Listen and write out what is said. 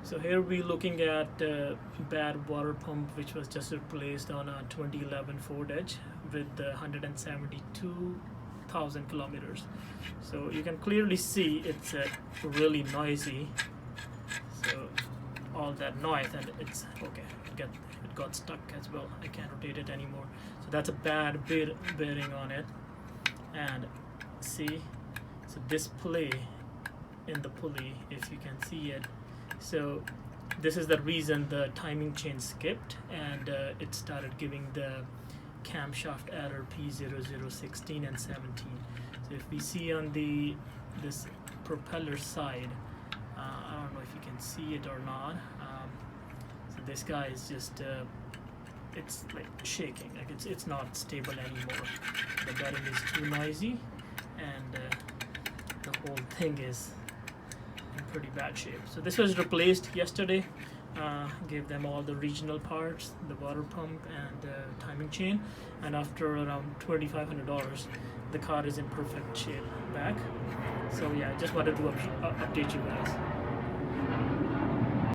So here we're looking at bad water pump which was just replaced on a 2011 Ford Edge with 172,000 kilometers. So you can clearly see it's really noisy. So all that noise, and it's okay. It got stuck as well. I can't rotate it anymore. So that's a bad bearing on it. And see, so this play in the pulley, if you can see it. So this is the reason the timing chain skipped, and it started giving the camshaft error P0016 and 17. So if we see on this propeller side, I don't know if you can see it or not. So this guy is just it's like shaking, like it's not stable anymore. The bearing is too noisy, and the whole thing is in pretty bad shape. So this was replaced yesterday. Gave them all the regional parts, the water pump and timing chain, and after around $2,500 the car is in perfect shape back. So yeah, I just wanted to update you guys.